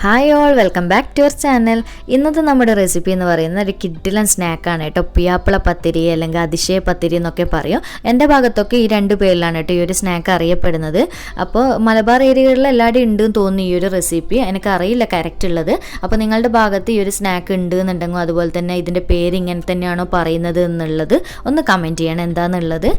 Hi all, welcome back to our channel. ഇന്നത്തെ നമ്മുടെ recipe എന്ന് പറയുന്നത് ഒരു കിഡിലൻ സ്നാക്കാണ് കേട്ടോ. പുയ്യാപ്ല പത്തിരി അല്ലെങ്കിൽ അതിശയ പത്തിരി എന്നൊക്കെ പറയും. എൻ്റെ ഭാഗത്തൊക്കെ ഈ രണ്ട് പേരിലാണ് കേട്ടോ ഈ ഒരു സ്നാക്ക് അറിയപ്പെടുന്നത്. അപ്പോൾ മലബാർ ഏരിയകളിൽ എല്ലാവരും ഉണ്ടെന്ന് തോന്നുന്നു ഈ ഒരു റെസിപ്പി. എനിക്കറിയില്ല കറക്റ്റ് ഉള്ളത്. അപ്പോൾ നിങ്ങളുടെ ഭാഗത്ത് ഈ ഒരു സ്നാക്ക് ഉണ്ട് എന്നുണ്ടെങ്കിൽ അതുപോലെ തന്നെ ഇതിൻ്റെ പേര് ഇങ്ങനെ തന്നെയാണോ പറയുന്നത് എന്നുള്ളത് ഒന്ന് കമൻറ്റ് ചെയ്യണം എന്താണെന്നുള്ളത്.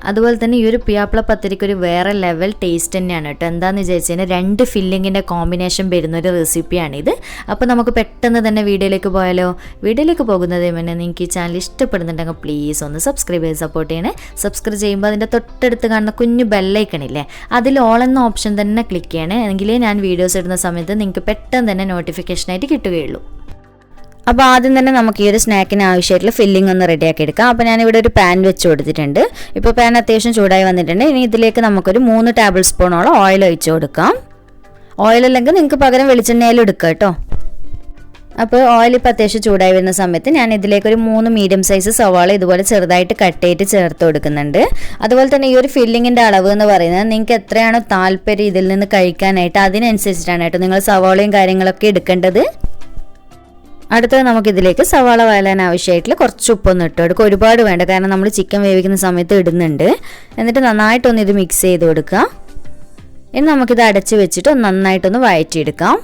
അതുപോലെ തന്നെ ഈ ഒരു പുയ്യാപ്ല പത്തിരിക്ക് ഒരു വേറെ ലെവൽ ടേസ്റ്റ് തന്നെയാണ് കേട്ടോ. എന്താണെന്ന് വിചാരിച്ചു കഴിഞ്ഞാൽ രണ്ട് ഫില്ലിങ്ങിൻ്റെ കോമ്പിനേഷൻ വരുന്നൊരു റെസിപ്പിയാണിത്. അപ്പോൾ നമുക്ക് പെട്ടെന്ന് തന്നെ വീഡിയോയിലേക്ക് പോയാലോ? വീഡിയോയിലേക്ക് പോകുന്നതേ മുന്നേ നിങ്ങൾക്ക് ഈ ചാനൽ ഇഷ്ടപ്പെടുന്നുണ്ടെങ്കിൽ പ്ലീസ് ഒന്ന് സബ്സ്ക്രൈബ് ചെയ്ത് സപ്പോർട്ട് ചെയ്യണേ. സബ്സ്ക്രൈബ് ചെയ്യുമ്പോൾ അതിൻ്റെ തൊട്ടടുത്ത് കാണുന്ന കുഞ്ഞു ബെല്ലൈക്കണില്ലേ, അതിൽ ഓൾ എന്ന ഓപ്ഷൻ തന്നെ ക്ലിക്ക് ചെയ്യണേ. എങ്കിലേ ഞാൻ വീഡിയോസ് ഇടുന്ന സമയത്ത് നിങ്ങൾക്ക് പെട്ടെന്ന് തന്നെ നോട്ടിഫിക്കേഷനായിട്ട് കിട്ടുകയുള്ളൂ. അപ്പോൾ ആദ്യം തന്നെ നമുക്ക് ഈ ഒരു സ്നാക്കിന് ആവശ്യമായിട്ടുള്ള ഫില്ലിംഗ് ഒന്ന് റെഡിയാക്കി എടുക്കാം. അപ്പോൾ ഞാനിവിടെ ഒരു പാൻ വെച്ച് കൊടുത്തിട്ടുണ്ട്. ഇപ്പോൾ പാൻ അത്യാവശ്യം ചൂടായി വന്നിട്ടുണ്ട്. ഇനി ഇതിലേക്ക് നമുക്കൊരു 3 ടേബിൾ സ്പൂണോളം ഓയിൽ ഒഴിച്ച് കൊടുക്കാം. ഓയിൽ അല്ലെങ്കിൽ നിങ്ങൾക്ക് പകരം വെളിച്ചെണ്ണയിലും എടുക്കാം കേട്ടോ. അപ്പോൾ ഓയിൽ ഇപ്പോൾ അത്യാവശ്യം ചൂടായി വരുന്ന സമയത്ത് ഞാൻ ഇതിലേക്കൊരു 3 മീഡിയം സൈസ് സവാള ഇതുപോലെ ചെറുതായിട്ട് കട്ട് ചെയ്ത് ചേർത്ത് കൊടുക്കുന്നുണ്ട്. അതുപോലെ തന്നെ ഈ ഒരു ഫില്ലിങ്ങിൻ്റെ അളവ് എന്ന് പറയുന്നത് നിങ്ങൾക്ക് എത്രയാണോ താല്പര്യം ഇതിൽ നിന്ന് കഴിക്കാനായിട്ട് അതിനനുസരിച്ചിട്ടാണ് കേട്ടോ നിങ്ങൾ സവാളയും കാര്യങ്ങളൊക്കെ എടുക്കേണ്ടത്. അടുത്തത് നമുക്കിതിലേക്ക് സവാള വഴലാൻ ആവശ്യമായിട്ടുള്ള കുറച്ച് ഉപ്പൊന്ന് ഇട്ട് കൊടുക്കുക. ഒരുപാട് വേണ്ട, കാരണം നമ്മൾ ചിക്കൻ വേവിക്കുന്ന സമയത്ത് ഇടുന്നുണ്ട്. എന്നിട്ട് നന്നായിട്ടൊന്ന് ഇത് മിക്സ് ചെയ്ത് കൊടുക്കുക. ഇനി നമുക്കിത് അടച്ച് വെച്ചിട്ട് നന്നായിട്ടൊന്ന് വഴറ്റിയെടുക്കാം.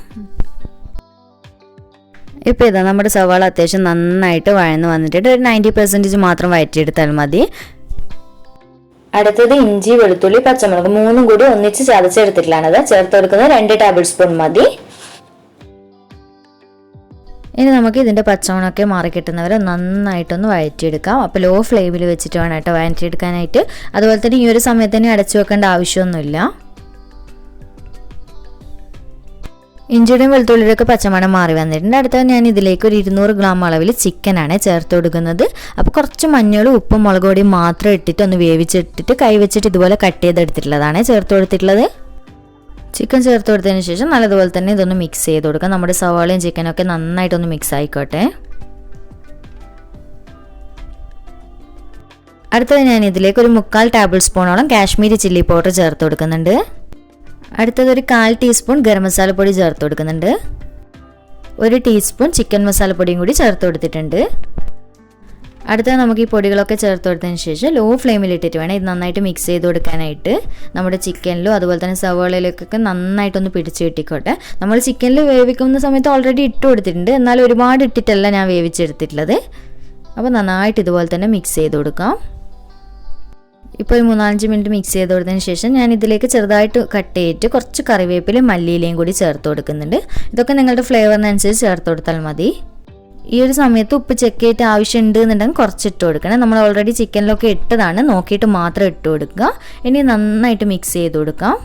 ഇപ്പോൾ ഇതാ നമ്മുടെ സവാള അത്യാവശ്യം നന്നായിട്ട് വഴന്ന് വന്നിട്ടുണ്ട്. ഒരു 90% മാത്രം വഴറ്റിയെടുത്താൽ മതി. അടുത്തത് ഇഞ്ചി, വെളുത്തുള്ളി, പച്ചമുളക് 3 കൂടി ഒന്നിച്ച് ചതച്ചെടുത്തിട്ടുള്ളതാണ്. ചേർത്ത് കൊടുക്കുന്നത് 2 ടേബിൾ സ്പൂൺ മതി. ഇനി നമുക്ക് ഇതിൻ്റെ പച്ചമണമൊക്കെ മാറി കിട്ടുന്നവരെ നന്നായിട്ടൊന്ന് വഴറ്റിയെടുക്കാം. അപ്പോൾ ലോ ഫ്ലെയിമിൽ വെച്ചിട്ട് വേണം കേട്ടോ വഴറ്റിയെടുക്കാനായിട്ട്. അതുപോലെ തന്നെ ഈ ഒരു സമയത്ത് തന്നെ അടച്ചു വെക്കേണ്ട ആവശ്യമൊന്നുമില്ല. ഇഞ്ചിയുടെയും വെളുത്തുള്ളിയുടെയൊക്കെ പച്ചമണം മാറി വന്നിട്ടുണ്ട്. അടുത്ത ഞാൻ ഇതിലേക്ക് ഒരു 200 ഗ്രാം അളവിൽ ചിക്കനാണ് ചേർത്ത് കൊടുക്കുന്നത്. അപ്പോൾ കുറച്ച് മഞ്ഞളും ഉപ്പും മുളക് പൊടിയും മാത്രം ഇട്ടിട്ട് ഒന്ന് വേവിച്ചിട്ടിട്ട് കൈ വെച്ചിട്ട് ഇതുപോലെ കട്ട് ചെയ്തെടുത്തിട്ടുള്ളതാണ് ചേർത്ത് കൊടുത്തിട്ടുള്ളത്. ചിക്കൻ ചേർത്ത് കൊടുത്തതിന് ശേഷം നല്ലതുപോലെ തന്നെ ഇതൊന്ന് മിക്സ് ചെയ്ത് കൊടുക്കാം. നമ്മുടെ സവാളയും ചിക്കനൊക്കെ നന്നായിട്ടൊന്ന് മിക്സ് ആയിക്കോട്ടെ. അടുത്തത് ഞാൻ ഇതിലേക്ക് ഒരു 3/4 ടേബിൾ സ്പൂണോളം കാശ്മീരി ചില്ലി പൗഡർ ചേർത്ത് കൊടുക്കുന്നുണ്ട്. അടുത്തത് ഒരു 1/4 ടീസ്പൂൺ ഗരം മസാല പൊടി ചേർത്ത് കൊടുക്കുന്നുണ്ട്. 1 ടീസ്പൂൺ ചിക്കൻ മസാലപ്പൊടിയും കൂടി ചേർത്ത് കൊടുത്തിട്ടുണ്ട്. അടുത്തത് നമുക്ക് ഈ പൊടികളൊക്കെ ചേർത്ത് കൊടുത്തതിന് ശേഷം ലോ ഫ്ലെയിമിൽ ഇട്ടിട്ട് വേണം ഇത് നന്നായിട്ട് മിക്സ് ചെയ്ത് കൊടുക്കാനായിട്ട്. നമ്മുടെ ചിക്കനിലും അതുപോലെ തന്നെ സവാളയിലേക്കൊക്കെ നന്നായിട്ടൊന്ന് പിടിച്ച് കിട്ടിക്കോട്ടെ. നമ്മൾ ചിക്കനിൽ വേവിക്കുന്ന സമയത്ത് ഓൾറെഡി ഇട്ട് കൊടുത്തിട്ടുണ്ട്, എന്നാൽ ഒരുപാട് ഇട്ടിട്ടല്ല ഞാൻ വേവിച്ചെടുത്തിട്ടുള്ളത്. അപ്പോൾ നന്നായിട്ട് ഇതുപോലെ തന്നെ മിക്സ് ചെയ്ത് കൊടുക്കാം. ഇപ്പോൾ ഒരു 3-5 മിനിറ്റ് മിക്സ് ചെയ്ത് കൊടുത്തതിന് ശേഷം ഞാൻ ഇതിലേക്ക് ചെറുതായിട്ട് കട്ട് ചെയ്തിട്ട് കുറച്ച് കറിവേപ്പിലയും മല്ലിയിലയും കൂടി ചേർത്ത് കൊടുക്കുന്നുണ്ട്. ഇതൊക്കെ നിങ്ങളുടെ ഫ്ലേവറിനനുസരിച്ച് ചേർത്ത് കൊടുത്താൽ മതി. ഈ ഒരു സമയത്ത് ഉപ്പ് ചെക്ക് ചെയ്തിട്ട് ആവശ്യമുണ്ട് എന്നുണ്ടെങ്കിൽ കുറച്ചിട്ട് കൊടുക്കണം. നമ്മൾ ഓൾറെഡി ചിക്കനിലൊക്കെ ഇട്ടതാണ്, നോക്കിയിട്ട് മാത്രം ഇട്ട് കൊടുക്കുക. ഇനി നന്നായിട്ട് മിക്സ് ചെയ്ത് കൊടുക്കാം.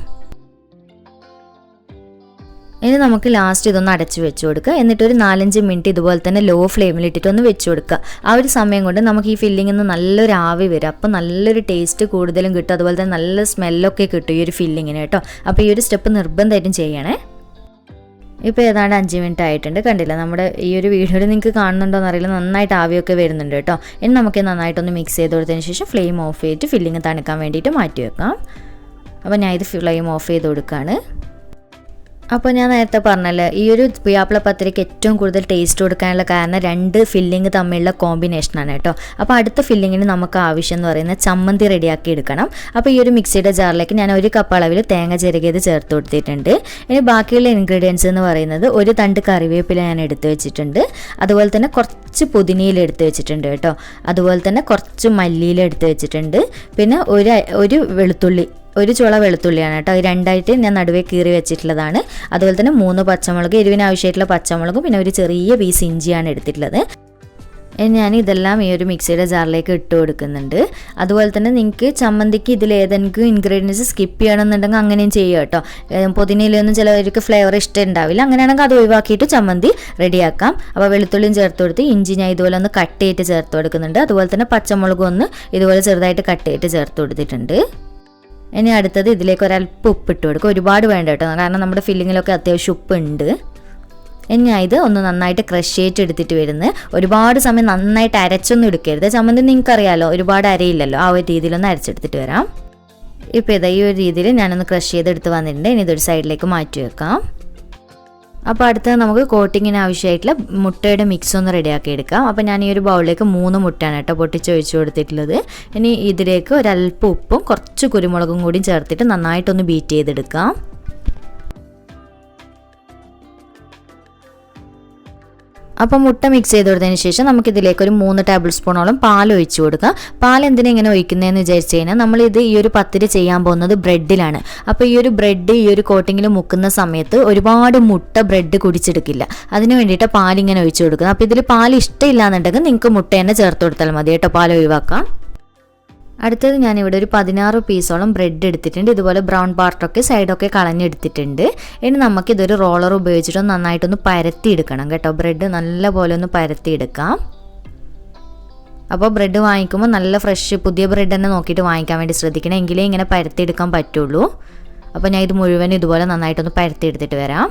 ഇനി നമുക്ക് ലാസ്റ്റ് ഇതൊന്ന് അടച്ച് വെച്ച് കൊടുക്കുക. എന്നിട്ട് ഒരു 4-5 മിനിറ്റ് ഇതുപോലെ തന്നെ ലോ ഫ്ലെയിമിൽ ഇട്ടിട്ടൊന്ന് വെച്ച് കൊടുക്കുക. ആ ഒരു സമയം കൊണ്ട് നമുക്ക് ഈ ഫില്ലിങ്ങിൽ നിന്ന് നല്ലൊരു ആവി വരും. അപ്പോൾ നല്ലൊരു ടേസ്റ്റ് കൂടുതലും കിട്ടും. അതുപോലെ തന്നെ നല്ല സ്മെല്ലൊക്കെ കിട്ടും ഈ ഒരു ഫില്ലിങ്ങിന് കേട്ടോ. അപ്പോൾ ഈ ഒരു സ്റ്റെപ്പ് നിർബന്ധമായിട്ടും ചെയ്യണേ. ഇപ്പോൾ ഏതാണ്ട് 5 മിനിറ്റ് ആയിട്ടുണ്ട്. കണ്ടില്ല, നമ്മുടെ ഈ ഒരു വീഡിയോയിൽ നിങ്ങൾക്ക് കാണുന്നുണ്ടോ എന്നറിയില്ല, നന്നായിട്ട് ആവിയൊക്കെ വരുന്നുണ്ട് കേട്ടോ. ഇനി നമുക്ക് നന്നായിട്ടൊന്ന് മിക്സ് ചെയ്ത് കൊടുത്തതിന് ശേഷം ഫ്ലെയിം ഓഫ് ചെയ്തിട്ട് ഫില്ലിങ് തണുക്കാൻ വേണ്ടിയിട്ട് മാറ്റി വെക്കാം. അപ്പോൾ ഞാൻ ഇത് ഫ്ലെയിം ഓഫ് ചെയ്ത് കൊടുക്കുകയാണ്. അപ്പോൾ ഞാൻ നേരത്തെ പറഞ്ഞല്ലോ ഈ ഒരു പുയ്യാപ്ല പത്തിരിക്ക് ഏറ്റവും കൂടുതൽ ടേസ്റ്റ് കൊടുക്കാനുള്ള കാരണം 2 ഫില്ലിങ് തമ്മിലുള്ള കോമ്പിനേഷനാണ് കേട്ടോ. അപ്പോൾ അടുത്ത ഫില്ലിങ്ങിന് നമുക്ക് ആവശ്യം എന്ന് പറയുന്നത് ചമ്മന്തി റെഡിയാക്കി എടുക്കണം. അപ്പോൾ ഈ ഒരു മിക്സിയുടെ ജാറിലേക്ക് ഞാൻ 1 കപ്പ് അളവിൽ തേങ്ങ ചിരകിയത് ചേർത്ത് കൊടുത്തിട്ടുണ്ട്. ഇനി ബാക്കിയുള്ള ഇൻഗ്രീഡിയൻസ് എന്ന് പറയുന്നത് 1 തണ്ട് കറിവേപ്പില ഞാൻ എടുത്ത് വെച്ചിട്ടുണ്ട്. അതുപോലെ തന്നെ കുറച്ച് പുതിനയില എടുത്ത് വെച്ചിട്ടുണ്ട് കേട്ടോ. അതുപോലെ തന്നെ കുറച്ച് മല്ലിയില എടുത്ത് വെച്ചിട്ടുണ്ട്. പിന്നെ ഒരു വെളുത്തുള്ളി, 1 ചുള വെളുത്തുള്ളിയാണ് കേട്ടോ. 2ആയിട്ട് ഞാൻ നടുവേ കീറി വെച്ചിട്ടുള്ളതാണ്. അതുപോലെ തന്നെ 3 പച്ചമുളക്, എരിവിന് ആവശ്യമായിട്ടുള്ള പച്ചമുളകും പിന്നെ ഒരു ചെറിയ പീസ് ഇഞ്ചിയാണ് എടുത്തിട്ടുള്ളത്. ഞാൻ ഇതെല്ലാം ഈ ഒരു മിക്സിയുടെ ജാറിലേക്ക് ഇട്ട് കൊടുക്കുന്നുണ്ട്. അതുപോലെ തന്നെ നിങ്ങൾക്ക് ചമ്മന്തിക്ക് ഇതിൽ ഏതെങ്കിലും ഇൻഗ്രീഡിയൻസ് സ്കിപ്പ് ചെയ്യണമെന്നുണ്ടെങ്കിൽ അങ്ങനെയും ചെയ്യുക കേട്ടോ. പുതിനയിലൊന്നും ചിലവർക്ക് ഫ്ലേവർ ഇഷ്ടം ഉണ്ടാവില്ല. അങ്ങനെയാണെങ്കിൽ അത് ഒഴിവാക്കിയിട്ട് ചമ്മന്തി റെഡിയാക്കാം. അപ്പോൾ വെളുത്തുള്ളിയും ചേർത്ത് കൊടുത്ത് ഇഞ്ചി ഞാൻ ഇതുപോലെ ഒന്ന് കട്ട് ചെയ്തിട്ട് ചേർത്ത് കൊടുക്കുന്നുണ്ട്. അതുപോലെ തന്നെ പച്ചമുളകും ഒന്ന് ഇതുപോലെ ചെറുതായിട്ട് കട്ട് ചെയ്തിട്ട് ചേർത്ത് കൊടുത്തിട്ടുണ്ട്. ഇനി അടുത്തത് ഇതിലേക്ക് ഒരല്പം ഉപ്പിട്ട് കൊടുക്കുക. ഒരുപാട് വേണ്ട കേട്ടോ, കാരണം നമ്മുടെ ഫില്ലിങ്ങിലൊക്കെ അത്യാവശ്യം ഉപ്പുണ്ട്. ഇനി ഞാൻ ഇത് ഒന്ന് നന്നായിട്ട് ക്രഷ് ചെയ്തിട്ട് എടുത്തിട്ട് വരുന്നത്. ഒരുപാട് സമയം നന്നായിട്ട് അരച്ചൊന്നും എടുക്കരുത്. ചമ്മന്തി നിങ്ങൾക്കറിയാമല്ലോ, ഒരുപാട് അരയില്ലല്ലോ. ആ ഒരു രീതിയിലൊന്ന് അരച്ചെടുത്തിട്ട് വരാം. ഇപ്പോൾ ഇതാ ഈ ഒരു രീതിയിൽ ഞാനൊന്ന് ക്രഷ് ചെയ്തെടുത്ത് വന്നിട്ടുണ്ട്. ഇനി ഇതൊരു സൈഡിലേക്ക് മാറ്റി വെക്കാം. അപ്പോൾ അടുത്തത് നമുക്ക് കോട്ടിങ്ങിന് ആവശ്യമായിട്ടുള്ള മുട്ടയുടെ മിക്സ് ഒന്ന് റെഡിയാക്കി എടുക്കാം. അപ്പോൾ ഞാൻ ഈ ഒരു ബൗളിലേക്ക് 3 മുട്ടയാണ് കേട്ടോ പൊട്ടിച്ചൊഴിച്ച് കൊടുത്തിട്ടുള്ളത്. ഇനി ഇതിലേക്ക് ഒരല്പം ഉപ്പും കുറച്ച് കുരുമുളകും കൂടി ചേർത്തിട്ട് നന്നായിട്ടൊന്ന് ബീറ്റ് ചെയ്തെടുക്കാം. അപ്പോൾ മുട്ട മിക്സ് ചെയ്ത് കൊടുത്തതിന് ശേഷം നമുക്കിതിലേക്ക് ഒരു 3 ടേബിൾ സ്പൂണോളം പാൽ ഒഴിച്ച് കൊടുക്കാം. പാൽ എന്തിനാ ഇങ്ങനെ ഒഴിക്കുന്നതെന്ന് വിചാരിച്ചു കഴിഞ്ഞാൽ നമ്മളിത് ഈ ഒരു പത്തിരി ചെയ്യാൻ പോകുന്നത് ബ്രെഡിലാണ്. അപ്പോൾ ഈ ഒരു ബ്രെഡ് ഈ ഒരു കോട്ടിങ്ങിൽ മുക്കുന്ന സമയത്ത് ഒരുപാട് മുട്ട ബ്രെഡ് കുടിച്ചെടുക്കില്ല. അതിന് വേണ്ടിയിട്ട് പാലിങ്ങനെ ഒഴിച്ച് കൊടുക്കുന്നത്. അപ്പോൾ ഇതിൽ പാൽ ഇഷ്ടമില്ല എന്നുണ്ടെങ്കിൽ നിങ്ങൾക്ക് മുട്ട തന്നെ ചേർത്ത് കൊടുത്താൽ മതി കേട്ടോ, പാൽ ഒഴിവാക്കാം. അടുത്തത് ഞാനിവിടെ ഒരു 16 പീസോളം ബ്രെഡ് എടുത്തിട്ടുണ്ട്. ഇതുപോലെ ബ്രൗൺ പാർട്ടൊക്കെ സൈഡൊക്കെ കളഞ്ഞെടുത്തിട്ടുണ്ട്. ഇനി നമുക്കിതൊരു റോളർ ഉപയോഗിച്ചിട്ട് നന്നായിട്ടൊന്ന് പരത്തിയെടുക്കണം കേട്ടോ. ബ്രെഡ് നല്ല പോലെ ഒന്ന് പരത്തിയെടുക്കാം. അപ്പോൾ ബ്രെഡ് വാങ്ങിക്കുമ്പോൾ നല്ല ഫ്രഷ് പുതിയ ബ്രെഡ് തന്നെ നോക്കിയിട്ട് വാങ്ങിക്കാൻ വേണ്ടി ശ്രദ്ധിക്കണം, എങ്കിലേ ഇങ്ങനെ പരത്തിയെടുക്കാൻ പറ്റുള്ളൂ. അപ്പോൾ ഞാൻ ഇത് മുഴുവൻ ഇതുപോലെ നന്നായിട്ടൊന്ന് പരത്തിയെടുത്തിട്ട് വരാം.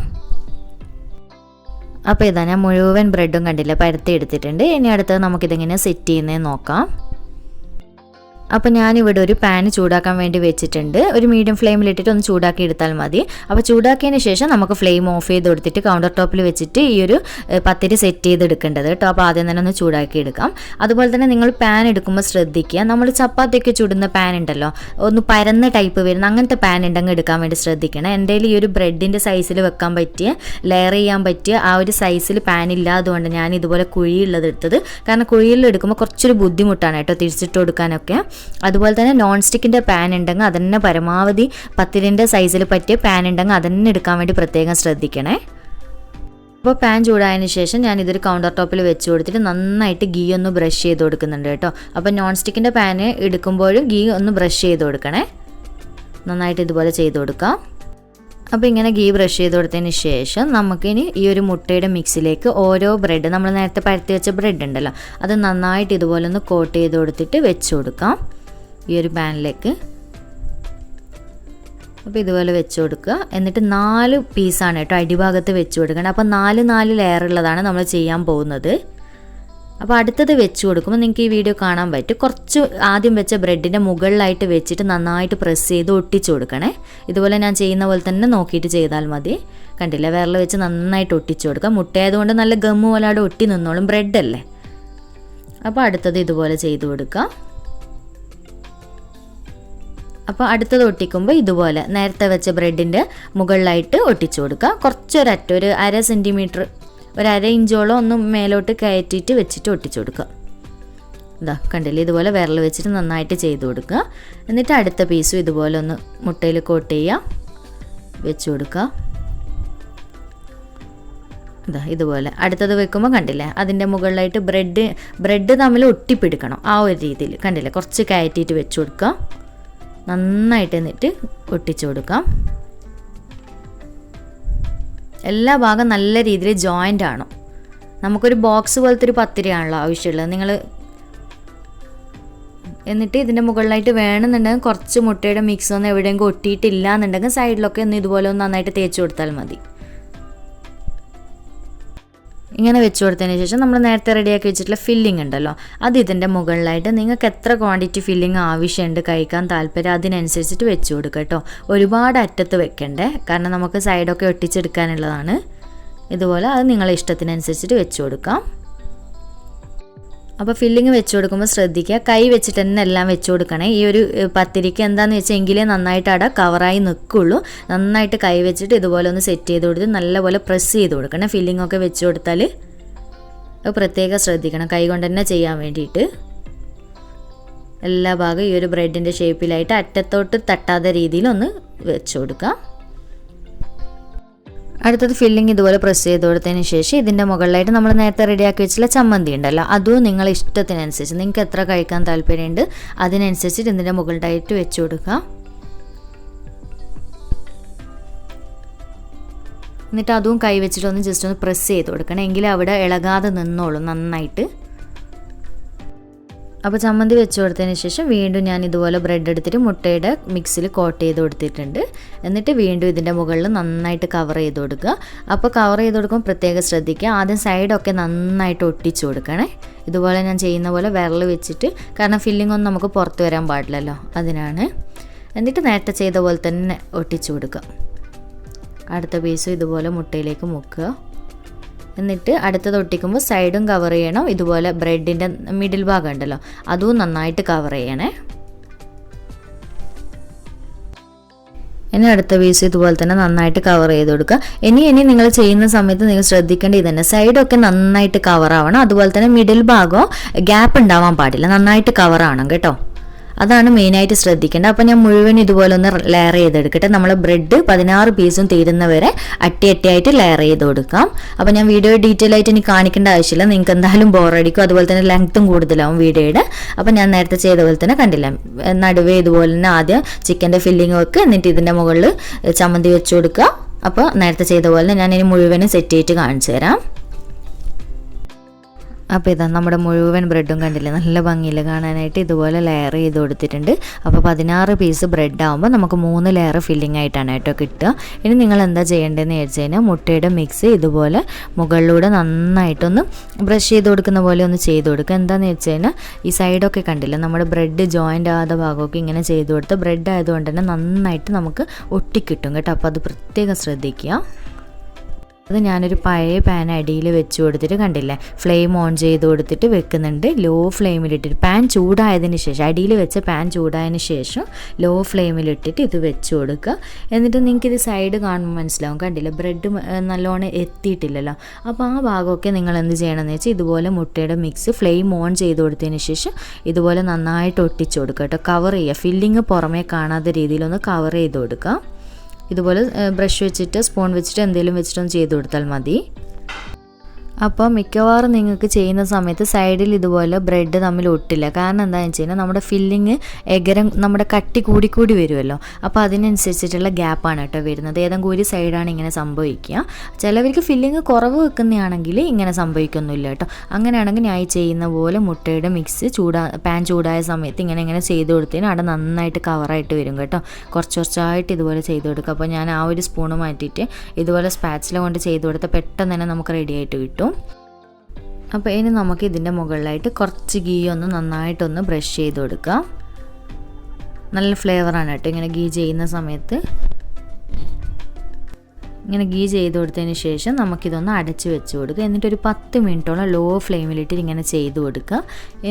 അപ്പോൾ ഇതാ ഞാൻ മുഴുവൻ ബ്രെഡും കണ്ടില്ല പരത്തിയെടുത്തിട്ടുണ്ട്. ഇനി അടുത്തത് നമുക്കിതെങ്ങനെ സെറ്റ് ചെയ്യുന്നതെന്ന് നോക്കാം. അപ്പോൾ ഞാനിവിടെ ഒരു പാൻ ചൂടാക്കാൻ വേണ്ടി വെച്ചിട്ടുണ്ട്. ഒരു മീഡിയം ഫ്ലെയിമിലിട്ടിട്ട് ഒന്ന് ചൂടാക്കി എടുത്താൽ മതി. അപ്പോൾ ചൂടാക്കിയതിന് ശേഷം നമുക്ക് ഫ്ലെയിം ഓഫ് ചെയ്ത് കൊടുത്തിട്ട് കൗണ്ടർ ടോപ്പിൽ വെച്ചിട്ട് ഈ ഒരു പത്തിരി സെറ്റ് ചെയ്തെടുക്കേണ്ടത് കേട്ടോ. അപ്പോൾ ആദ്യം തന്നെ ഒന്ന് ചൂടാക്കി എടുക്കാം. അതുപോലെ തന്നെ നിങ്ങൾ പാൻ എടുക്കുമ്പോൾ ശ്രദ്ധിക്കുക, നമ്മൾ ചപ്പാത്തിയൊക്കെ ചുടുന്ന പാൻ ഉണ്ടല്ലോ, ഒന്ന് പരന്ന ടൈപ്പ് വരുന്ന അങ്ങനത്തെ പാൻ ഉണ്ടെങ്കിൽ എടുക്കാൻ വേണ്ടി ശ്രദ്ധിക്കണം. എൻ്റെ ഈ ഒരു ബ്രെഡിൻ്റെ സൈസിൽ വെക്കാൻ പറ്റിയ ലെയർ ചെയ്യാൻ പറ്റിയ ആ ഒരു സൈസിൽ പാൻ ഇല്ലാതുകൊണ്ട് ഞാൻ ഇതുപോലെ കുഴിയുള്ളത് എടുത്തത്. കാരണം കുഴിയിൽ എടുക്കുമ്പോൾ കുറച്ചൊരു ബുദ്ധിമുട്ടാണ് കേട്ടോ തിരിച്ചിട്ട് കൊടുക്കാനൊക്കെ. അതുപോലെ തന്നെ നോൺ സ്റ്റിക്കിൻ്റെ പാൻ ഉണ്ടെങ്കിൽ അതന്നെ പരമാവധി പത്തിരിൻ്റെ സൈസിൽ പറ്റിയ പാൻ ഉണ്ടെങ്കിൽ അതന്നെ എടുക്കാൻ വേണ്ടി പ്രത്യേകം ശ്രദ്ധിക്കണേ. അപ്പോൾ പാൻ ചൂടായതിന് ശേഷം ഞാൻ ഇതൊരു കൗണ്ടർ ടോപ്പിൽ വെച്ച് കൊടുത്തിട്ട് നന്നായിട്ട് ഗീ ഒന്ന് ബ്രഷ് ചെയ്ത് കൊടുക്കുന്നുണ്ട് കേട്ടോ. അപ്പോൾ നോൺ സ്റ്റിക്കിൻ്റെ പാൻ എടുക്കുമ്പോഴും ഗീ ഒന്ന് ബ്രഷ് ചെയ്ത് കൊടുക്കണേ, നന്നായിട്ട് ഇതുപോലെ ചെയ്ത് കൊടുക്കാം. അപ്പോൾ ഇങ്ങനെ ഗീ ബ്രഷ് ചെയ്ത് കൊടുത്തതിന് ശേഷം നമുക്കിനി ഈ ഒരു മുട്ടയുടെ മിക്സിലേക്ക് ഓരോ ബ്രെഡ് നമ്മൾ നേരത്തെ പരത്തി വെച്ച ബ്രെഡ് ഉണ്ടല്ലോ അത് നന്നായിട്ട് ഇതുപോലെ ഒന്ന് കോട്ട് ചെയ്ത് കൊടുത്തിട്ട് വെച്ച് കൊടുക്കാം ഈ ഒരു പാനിലേക്ക്. അപ്പോൾ ഇതുപോലെ വെച്ച് കൊടുക്കുക. എന്നിട്ട് 4 പീസാണ് കേട്ടോ അടിഭാഗത്ത് വെച്ച് കൊടുക്കണം. അപ്പോൾ 4 ലെയർ ഉള്ളതാണ് നമ്മൾ ചെയ്യാൻ പോകുന്നത്. അപ്പോൾ അടുത്തത് വെച്ച് കൊടുക്കുമ്പോൾ നിങ്ങൾക്ക് ഈ വീഡിയോ കാണാൻ പറ്റും. കുറച്ച് ആദ്യം വെച്ച ബ്രെഡിൻ്റെ മുകളിലായിട്ട് വെച്ചിട്ട് നന്നായിട്ട് പ്രസ് ചെയ്ത് ഒട്ടിച്ചു കൊടുക്കണേ. ഇതുപോലെ ഞാൻ ചെയ്യുന്ന പോലെ തന്നെ നോക്കിയിട്ട് ചെയ്താൽ മതി. കണ്ടില്ല, വിരൽ വെച്ച് നന്നായിട്ട് ഒട്ടിച്ചു കൊടുക്കുക. മുട്ടയായതുകൊണ്ട് നല്ല ഗമ്മ് പോലെ അവിടെ ഒട്ടി നിന്നോളും, ബ്രെഡല്ലേ. അപ്പോൾ അടുത്തത് ഇതുപോലെ ചെയ്ത് കൊടുക്കുക. അപ്പോൾ അടുത്തത് ഒട്ടിക്കുമ്പോൾ ഇതുപോലെ നേരത്തെ വെച്ച ബ്രെഡിൻ്റെ മുകളിലായിട്ട് ഒട്ടിച്ചു കൊടുക്കുക. കുറച്ചൊരറ്റ ഒരു 1/2 സെൻറ്റിമീറ്റർ, ഒരു 1/2 ഇഞ്ചോളം ഒന്ന് മേലോട്ട് കയറ്റിയിട്ട് വെച്ചിട്ട് ഒട്ടിച്ചു കൊടുക്കുക. ഇതാ കണ്ടില്ലേ, ഇതുപോലെ വിരൽ വെച്ചിട്ട് നന്നായിട്ട് ചെയ്ത് കൊടുക്കുക. എന്നിട്ട് അടുത്ത പീസും ഇതുപോലെ ഒന്ന് മുട്ടയിൽ കോട്ട് ചെയ്യുക, വെച്ച് കൊടുക്കുക. ഇതാ ഇതുപോലെ അടുത്തത് വെക്കുമ്പോൾ കണ്ടില്ലേ അതിൻ്റെ മുകളിലായിട്ട് ബ്രെഡ് തമ്മിൽ ഒട്ടിപ്പിടിക്കണം, ആ ഒരു രീതിയിൽ കണ്ടില്ലേ. കുറച്ച് കയറ്റിയിട്ട് വെച്ച് കൊടുക്കുക, നന്നായിട്ട് എന്നിട്ട് ഒട്ടിച്ചു കൊടുക്കാം. എല്ലാ ഭാഗം നല്ല രീതിയിൽ ജോയിൻ്റ് ആണോ. നമുക്കൊരു ബോക്സ് പോലത്തെ ഒരു പത്തിരിയാണല്ലോ ആവശ്യമുള്ളത്. നിങ്ങൾ എന്നിട്ട് ഇതിൻ്റെ മുകളിലായിട്ട് വേണമെന്നുണ്ടെങ്കിൽ കുറച്ച് മുട്ടയുടെ മിക്സ് ഒന്നും എവിടെയെങ്കിലും ഒട്ടിയിട്ടില്ല എന്നുണ്ടെങ്കിൽ സൈഡിലൊക്കെ ഒന്ന് ഇതുപോലെ ഒന്ന് നന്നായിട്ട് തേച്ച് കൊടുത്താൽ മതി. ഇങ്ങനെ വെച്ച് കൊടുത്തതിന് ശേഷം നമ്മൾ നേരത്തെ റെഡിയാക്കി വെച്ചിട്ടുള്ള ഫില്ലിംഗ് ഉണ്ടല്ലോ അത് ഇതിൻ്റെ മുകളിലായിട്ട് നിങ്ങൾക്ക് എത്ര ക്വാണ്ടിറ്റി ഫില്ലിംഗ് ആവശ്യമുണ്ട് കഴിക്കാൻ താല്പര്യം അതിനനുസരിച്ചിട്ട് വെച്ച് കൊടുക്കുക കേട്ടോ. ഒരുപാട് അറ്റത്ത് വെക്കണ്ടേ, കാരണം നമുക്ക് സൈഡൊക്കെ ഒട്ടിച്ചെടുക്കാനുള്ളതാണ്. ഇതുപോലെ അത് നിങ്ങളെ ഇഷ്ടത്തിനനുസരിച്ചിട്ട് വെച്ച് കൊടുക്കാം. അപ്പോൾ ഫില്ലിങ് വെച്ച് കൊടുക്കുമ്പോൾ ശ്രദ്ധിക്കുക, കൈ വെച്ചിട്ട് തന്നെ എല്ലാം വെച്ച് കൊടുക്കണേ. ഈ ഒരു പത്തിരിക്ക് എന്താണെന്ന് വെച്ചാൽ എങ്കിലേ നന്നായിട്ട് അവിടെ കവറായി നിൽക്കുള്ളൂ. നന്നായിട്ട് കൈ വെച്ചിട്ട് ഇതുപോലെ ഒന്ന് സെറ്റ് ചെയ്ത് കൊടുത്ത് നല്ലപോലെ പ്രസ് ചെയ്ത് കൊടുക്കണം. ഫില്ലിംഗ് ഒക്കെ വെച്ച് കൊടുത്താൽ അത് പ്രത്യേകം ശ്രദ്ധിക്കണം, കൈ കൊണ്ട് തന്നെ ചെയ്യാൻ വേണ്ടിയിട്ട്. എല്ലാ ഭാഗവും ഈ ഒരു ബ്രെഡിൻ്റെ ഷേപ്പിലായിട്ട് അറ്റത്തോട്ട് തട്ടാത്ത രീതിയിൽ ഒന്ന് വെച്ച് കൊടുക്കുക. അടുത്തത് ഫില്ലിംഗ് ഇതുപോലെ പ്രസ് ചെയ്ത് കൊടുത്തതിന് ശേഷം ഇതിൻ്റെ മുകളിലായിട്ട് നമ്മൾ നേരത്തെ റെഡിയാക്കി വെച്ചിട്ടുള്ള ചമ്മന്തി ഉണ്ടല്ലോ അതും നിങ്ങളെ ഇഷ്ടത്തിനനുസരിച്ച് നിങ്ങൾക്ക് എത്ര കഴിക്കാൻ താല്പര്യമുണ്ട് അതിനനുസരിച്ചിട്ട് ഇതിൻ്റെ മുകളിലായിട്ട് വെച്ച് കൊടുക്കുക. എന്നിട്ട് അതും കൈ വെച്ചിട്ടൊന്ന് ജസ്റ്റ് ഒന്ന് പ്രസ് ചെയ്ത് കൊടുക്കണം, എങ്കിലും അവിടെ ഇളകാതെ നിന്നോളും നന്നായിട്ട്. അപ്പോൾ ചമ്മന്തി വെച്ച് കൊടുത്തതിന് ശേഷം വീണ്ടും ഞാൻ ഇതുപോലെ ബ്രെഡ് എടുത്തിട്ട് മുട്ടയുടെ മിക്സിൽ കോട്ട് ചെയ്ത് കൊടുത്തിട്ടുണ്ട്. എന്നിട്ട് വീണ്ടും ഇതിൻ്റെ മുകളിൽ നന്നായിട്ട് കവർ ചെയ്ത് കൊടുക്കുക. അപ്പോൾ കവർ ചെയ്ത് കൊടുക്കുമ്പോൾ പ്രത്യേകം ശ്രദ്ധിക്കുക, ആദ്യം സൈഡൊക്കെ നന്നായിട്ട് ഒട്ടിച്ചു കൊടുക്കണേ. ഇതുപോലെ ഞാൻ ചെയ്യുന്ന പോലെ വിരൽ വെച്ചിട്ട്, കാരണം ഫില്ലിംഗ് ഒന്നും നമുക്ക് പുറത്ത് വരാൻ പാടില്ലല്ലോ അതിനാണ്. എന്നിട്ട് നേരത്തെ ചെയ്ത പോലെ തന്നെ ഒട്ടിച്ചു കൊടുക്കുക. അടുത്ത പീസും ഇതുപോലെ മുട്ടയിലേക്ക് മുക്കുക. എന്നിട്ട് അടുത്തത് ഒട്ടിക്കുമ്പോൾ സൈഡും കവർ ചെയ്യണം. ഇതുപോലെ ബ്രെഡിൻ്റെ മിഡിൽ ഭാഗം ഉണ്ടല്ലോ അതും നന്നായിട്ട് കവർ ചെയ്യണേ. ഇനി അടുത്ത പീസ് ഇതുപോലെ തന്നെ നന്നായിട്ട് കവർ ചെയ്ത് കൊടുക്കുക. ഇനി നിങ്ങൾ ചെയ്യുന്ന സമയത്ത് നിങ്ങൾ ശ്രദ്ധിക്കേണ്ടത് ഇതന്നെ, സൈഡൊക്കെ നന്നായിട്ട് കവർ ആവണം. അതുപോലെ തന്നെ മിഡിൽ ഭാഗം ഗ്യാപ്പ് ഉണ്ടാവാൻ പാടില്ല, നന്നായിട്ട് കവർ ആവണം കേട്ടോ. അതാണ് മെയിനായിട്ട് ശ്രദ്ധിക്കേണ്ടത്. അപ്പോൾ ഞാൻ മുഴുവൻ ഇതുപോലെ ഒന്ന് ലെയർ ചെയ്തെടുക്കട്ടെ. നമ്മൾ ബ്രെഡ് 16 പീസും തീരുന്നവരെ അട്ടിയായിട്ട് ലെയർ ചെയ്ത് കൊടുക്കാം. അപ്പോൾ ഞാൻ വീഡിയോ ഡീറ്റെയിൽ ആയിട്ട് ഇനി കാണിക്കേണ്ട ആവശ്യമില്ല, നിങ്ങൾക്ക് എന്തായാലും ബോറടിക്കും. അതുപോലെ തന്നെ ലെങ്ത്തും കൂടുതലാവും വീഡിയോയുടെ. അപ്പോൾ ഞാൻ നേരത്തെ ചെയ്ത പോലെ തന്നെ കണ്ടില്ല, നടുവേ ഇതുപോലെ തന്നെ ആദ്യം ചിക്കൻ്റെ ഫില്ലിങ് വെക്കുക, എന്നിട്ട് ഇതിൻ്റെ മുകളിൽ ചമ്മന്തി വെച്ച് കൊടുക്കുക. അപ്പോൾ നേരത്തെ ചെയ്ത പോലെ ഞാൻ ഇനി മുഴുവനും സെറ്റ് ചെയ്തിട്ട് കാണിച്ചു തരാം. അപ്പോൾ ഇതാ നമ്മുടെ മുഴുവൻ ബ്രെഡും കണ്ടില്ലേ, നല്ല ഭംഗിയിൽ കാണാനായിട്ട് ഇതുപോലെ ലെയർ ചെയ്ത് കൊടുത്തിട്ടുണ്ട്. അപ്പോൾ 16 പീസ് ബ്രെഡ് ആകുമ്പോൾ നമുക്ക് 3 ലെയർ ഫില്ലിംഗ് ആയിട്ടാണ് കേട്ടോ കിട്ടുക. ഇനി നിങ്ങൾ എന്താ ചെയ്യേണ്ടതെന്ന് വെച്ച് കഴിഞ്ഞാൽ മുട്ടയുടെ മിക്സ് ഇതുപോലെ മുകളിലൂടെ നന്നായിട്ടൊന്ന് ബ്രഷ് ചെയ്ത് കൊടുക്കുന്ന പോലെ ഒന്ന് ചെയ്ത് കൊടുക്കുക. എന്താണെന്ന് വെച്ച് കഴിഞ്ഞാൽ ഈ സൈഡൊക്കെ കണ്ടില്ല, നമ്മുടെ ബ്രെഡ് ജോയിൻ്റ് ആകാത്ത ഭാഗമൊക്കെ ഇങ്ങനെ ചെയ്ത് കൊടുത്ത് ബ്രെഡ് ആയതുകൊണ്ട് തന്നെ നന്നായിട്ട് നമുക്ക് ഒട്ടിക്കിട്ടും കേട്ടോ. അപ്പോൾ അത് പ്രത്യേകം ശ്രദ്ധിക്കുക. അത് ഞാനൊരു പഴയ പാൻ അടിയിൽ വെച്ച് കൊടുത്തിട്ട് കണ്ടില്ലേ, ഫ്ലെയിം ഓൺ ചെയ്ത് കൊടുത്തിട്ട് വെക്കുന്നുണ്ട്. ലോ ഫ്ലെയിമിലിട്ടിട്ട് പാൻ ചൂടായതിന് ശേഷം, അടിയിൽ വെച്ച പാൻ ചൂടായതിന് ശേഷം ലോ ഫ്ലെയിമിലിട്ടിട്ട് ഇത് വെച്ച് കൊടുക്കുക. എന്നിട്ട് നിങ്ങൾക്ക് ഇത് സൈഡ് കാണുമ്പോൾ മനസ്സിലാവും, കണ്ടില്ലേ ബ്രെഡ് നല്ലോണം എത്തിയിട്ടില്ലല്ലോ. അപ്പോൾ ആ ഭാഗമൊക്കെ നിങ്ങൾ എന്ത് ചെയ്യണമെന്ന് വെച്ചാൽ ഇതുപോലെ മുട്ടയുടെ മിക്സ് ഫ്ലെയിം ഓൺ ചെയ്ത് കൊടുത്തതിന് ശേഷം ഇതുപോലെ നന്നായിട്ട് ഒട്ടിച്ച് കൊടുക്കുക കേട്ടോ. കവർ ചെയ്യുക, ഫില്ലിങ് പുറമേ കാണാത്ത രീതിയിലൊന്ന് കവർ ചെയ്ത് കൊടുക്കുക. ഇതുപോലെ ബ്രഷ് വെച്ചിട്ട് സ്പൂൺ വെച്ചിട്ട് എന്തെങ്കിലും വെച്ചിട്ടൊന്ന് ചെയ്ത് കൊടുത്താൽ മതി. അപ്പോൾ മിക്കവാറും നിങ്ങൾക്ക് ചെയ്യുന്ന സമയത്ത് സൈഡിൽ ഇതുപോലെ ബ്രെഡ് തമ്മിൽ ഒട്ടില്ല. കാരണം എന്താണെന്ന് വെച്ച് കഴിഞ്ഞാൽ നമ്മുടെ ഫില്ലിങ് നമ്മുടെ കട്ടി കൂടി വരുമല്ലോ. അപ്പോൾ അതിനനുസരിച്ചിട്ടുള്ള ഗ്യാപ്പാണ് കേട്ടോ വരുന്നത്. ഏതെങ്കിലും ഒരു സൈഡാണ് ഇങ്ങനെ സംഭവിക്കുക. ചിലവർക്ക് ഫില്ലിങ് കുറവ് വെക്കുന്നതാണെങ്കിൽ ഇങ്ങനെ സംഭവിക്കൊന്നുമില്ല കേട്ടോ. അങ്ങനെയാണെങ്കിൽ ഞാൻ ചെയ്യുന്ന പോലെ മുട്ടയുടെ മിക്സ് പാൻ ചൂടായ സമയത്ത് ഇങ്ങനെ ചെയ്ത് കൊടുത്തതിന് അവിടെ നന്നായിട്ട് കവറായിട്ട് വരും കേട്ടോ. കുറച്ചായിട്ട് ഇതുപോലെ ചെയ്ത് കൊടുക്കുക. അപ്പോൾ ഞാൻ ആ ഒരു സ്പൂണ് മാറ്റിയിട്ട് ഇതുപോലെ സ്പാച്ചില കൊണ്ട് ചെയ്ത് കൊടുത്താൽ പെട്ടെന്ന് തന്നെ നമുക്ക് റെഡി ആയിട്ട് കിട്ടും. അപ്പോൾ ഇനി നമുക്ക് ഇതിൻ്റെ മുകളിലായിട്ട് കുറച്ച് ഗീ ഒന്ന് നന്നായിട്ടൊന്ന് ബ്രഷ് ചെയ്ത് കൊടുക്കുക. നല്ല ഫ്ലേവറാണ് കേട്ടോ ഇങ്ങനെ ഗീ ചെയ്യുന്ന സമയത്ത്. ഇങ്ങനെ ഗീ ചെയ്ത് കൊടുത്തതിന് ശേഷം നമുക്കിതൊന്ന് അടച്ച് വെച്ച് കൊടുക്കുക. എന്നിട്ടൊരു 10 മിനിറ്റോളം ലോ ഫ്ലെയിമിലിട്ട് ഇങ്ങനെ ചെയ്ത് കൊടുക്കുക.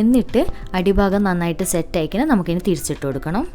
എന്നിട്ട് അടിഭാഗം നന്നായിട്ട് സെറ്റ് ആയിക്കണം നമുക്കിനി തിരിച്ചിട്ട് കൊടുക്കണം.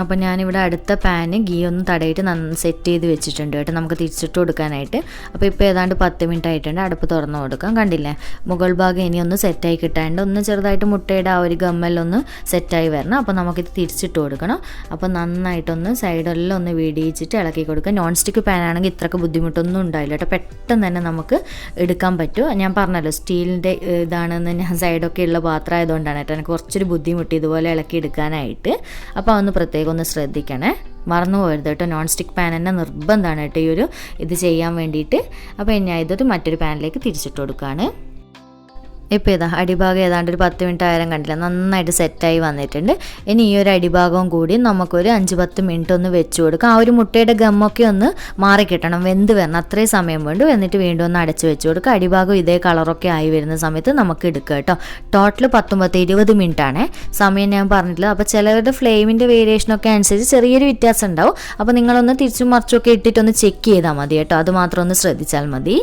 അപ്പോൾ ഞാനിവിടെ അടുത്ത പാന് ഗീ ഒന്ന് തടയിട്ട് സെറ്റ് ചെയ്ത് വെച്ചിട്ടുണ്ട് കേട്ടോ, നമുക്ക് തിരിച്ചിട്ട് കൊടുക്കാനായിട്ട്. അപ്പോൾ ഇപ്പോൾ ഏതാണ്ട് 10 മിനിറ്റ് ആയിട്ടുണ്ട്. അടുപ്പ് തുറന്ന് കൊടുക്കാം. കണ്ടില്ലേ മുകൾ ഭാഗം ഇനി ഒന്ന് സെറ്റായി കിട്ടാണ്ട് ഒന്ന് ചെറുതായിട്ട് മുട്ടയുടെ ആ ഒരു ഗമ്മെല്ലാം സെറ്റായി വരണം. അപ്പോൾ നമുക്കിത് തിരിച്ചിട്ട് കൊടുക്കണം. അപ്പോൾ നന്നായിട്ടൊന്ന് സൈഡെല്ലാം ഒന്ന് വീടിയിച്ചിട്ട് ഇളക്കി കൊടുക്കുക. നോൺ സ്റ്റിക്ക് പാനാണെങ്കിൽ ഇത്രയ്ക്ക് ബുദ്ധിമുട്ടൊന്നും ഉണ്ടായില്ല കേട്ടോ, പെട്ടെന്ന് തന്നെ നമുക്ക് എടുക്കാൻ പറ്റും. ഞാൻ പറഞ്ഞല്ലോ സ്റ്റീലിൻ്റെ ഇതാണെന്ന്, ഞാൻ സൈഡൊക്കെ ഉള്ള പാത്രം ആയതുകൊണ്ടാണ് കേട്ടോ എനിക്ക് കുറച്ചൊരു ബുദ്ധിമുട്ട് ഇതുപോലെ ഇളക്കി എടുക്കാനായിട്ട്. അപ്പോൾ ഒന്ന് പ്രത്യേകം ഒന്ന് ശ്രദ്ധിക്കണേ, മറന്നു പോകരുത് കേട്ടോ. നോൺ സ്റ്റിക്ക് പാൻ തന്നെ നിർബന്ധമാണ് കേട്ടോ ഇത് ചെയ്യാൻ വേണ്ടിയിട്ട്. അപ്പോൾ ഞാൻ ഇതൊരു മറ്റൊരു പാനിലേക്ക് തിരിച്ചിട്ട് കൊടുക്കുകയാണ്. ഇപ്പോൾ ഇതാ അടിഭാഗം ഏതാണ്ട് ഒരു 10 മിനിറ്റ് ആയാലും കണ്ടില്ല, നന്നായിട്ട് സെറ്റായി വന്നിട്ടുണ്ട്. ഇനി ഈ ഒരു അടിഭാഗവും കൂടി നമുക്കൊരു 5-10 മിനിറ്റ് ഒന്ന് വെച്ച് കൊടുക്കാം. ആ ഒരു മുട്ടയുടെ ഗമ്മൊക്കെ ഒന്ന് മാറിക്കിട്ടണം, വെന്ത് വരണം, അത്രയും സമയം വേണ്ടു. എന്നിട്ട് വീണ്ടും ഒന്ന് അടച്ച് വെച്ച് കൊടുക്കുക. അടിഭാഗം ഇതേ കളറൊക്കെ ആയി വരുന്ന സമയത്ത് നമുക്ക് എടുക്കുക കേട്ടോ. ടോട്ടൽ 19-20 മിനിറ്റ് ആണ് സമയം ഞാൻ പറഞ്ഞിട്ടുള്ളത്. അപ്പോൾ ചിലവരുടെ ഫ്ലെയിമിൻ്റെ വേരിയേഷനൊക്കെ അനുസരിച്ച് ചെറിയൊരു വ്യത്യാസം ഉണ്ടാവും. അപ്പോൾ നിങ്ങളൊന്ന് തിരിച്ചും മറിച്ചൊക്കെ ഇട്ടിട്ടൊന്ന് ചെക്ക് ചെയ്താൽ മതി കേട്ടോ, അത് മാത്രം ഒന്ന് ശ്രദ്ധിച്ചാൽ മതി.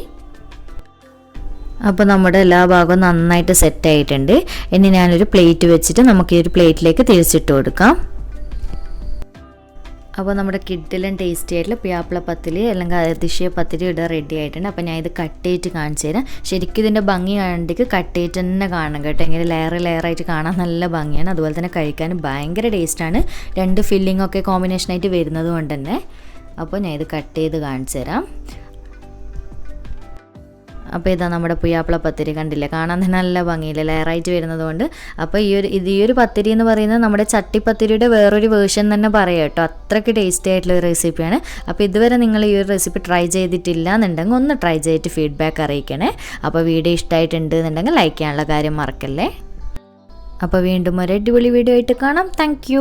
അപ്പോൾ നമ്മുടെ എല്ലാ ഭാഗവും നന്നായിട്ട് സെറ്റായിട്ടുണ്ട്. ഇനി ഞാനൊരു പ്ലേറ്റ് വെച്ചിട്ട് നമുക്ക് ഈ ഒരു പ്ലേറ്റിലേക്ക് തിരിച്ചിട്ട് കൊടുക്കാം. അപ്പോൾ നമ്മുടെ കിഡിലും ടേസ്റ്റി ആയിട്ടുള്ള പുയ്യാപ്ല പത്തിരി അല്ലെങ്കിൽ അഥിശയ പത്തിരി ഇവിടെ റെഡി ആയിട്ടുണ്ട്. അപ്പോൾ ഞാൻ ഇത് കട്ട് ചെയ്തിട്ട് കാണിച്ചു തരാം. ശരിക്കും ഇതിൻ്റെ ഭംഗി കാണേണ്ടിക്ക് കട്ട് ചെയ്തിട്ട് തന്നെ കാണണം കേട്ടോ. ഇങ്ങനെ ലെയറായിട്ട് കാണാൻ നല്ല ഭംഗിയാണ്. അതുപോലെ തന്നെ കഴിക്കാൻ ഭയങ്കര ടേസ്റ്റാണ്. 2 ഫില്ലിങ്ങൊക്കെ കോമ്പിനേഷനായിട്ട് വരുന്നത് കൊണ്ട് തന്നെ. അപ്പോൾ ഞാൻ ഇത് കട്ട് ചെയ്ത് കാണിച്ചു തരാം. അപ്പോൾ ഇതാ നമ്മുടെ പുയ്യാപ്ല പത്തിരി കണ്ടില്ലേ, കാണാൻ തന്നെ നല്ല ഭംഗിയില്ലേ, ലെയറായിട്ട് വരുന്നത് കൊണ്ട്. അപ്പോൾ ഈ ഒരു പത്തിരി എന്ന് പറയുന്നത് നമ്മുടെ ചട്ടിപ്പത്തിരിയുടെ വേറൊരു വേർഷൻ തന്നെ പറയാം കേട്ടോ. അത്രയ്ക്ക് ടേസ്റ്റി ആയിട്ടുള്ള ഒരു റെസിപ്പിയാണ്. അപ്പോൾ ഇതുവരെ നിങ്ങൾ ഈ ഒരു റെസിപ്പി ട്രൈ ചെയ്തിട്ടില്ല എന്നുണ്ടെങ്കിൽ ഒന്ന് ട്രൈ ചെയ്തിട്ട് ഫീഡ്ബാക്ക് അറിയിക്കണേ. അപ്പോൾ വീഡിയോ ഇഷ്ടമായിട്ടുണ്ട് എന്നുണ്ടെങ്കിൽ ലൈക്ക് ചെയ്യാനുള്ള കാര്യം മറക്കല്ലേ. അപ്പോൾ വീണ്ടും ഒരു അടിപൊളി വീഡിയോ ആയിട്ട് കാണാം. താങ്ക്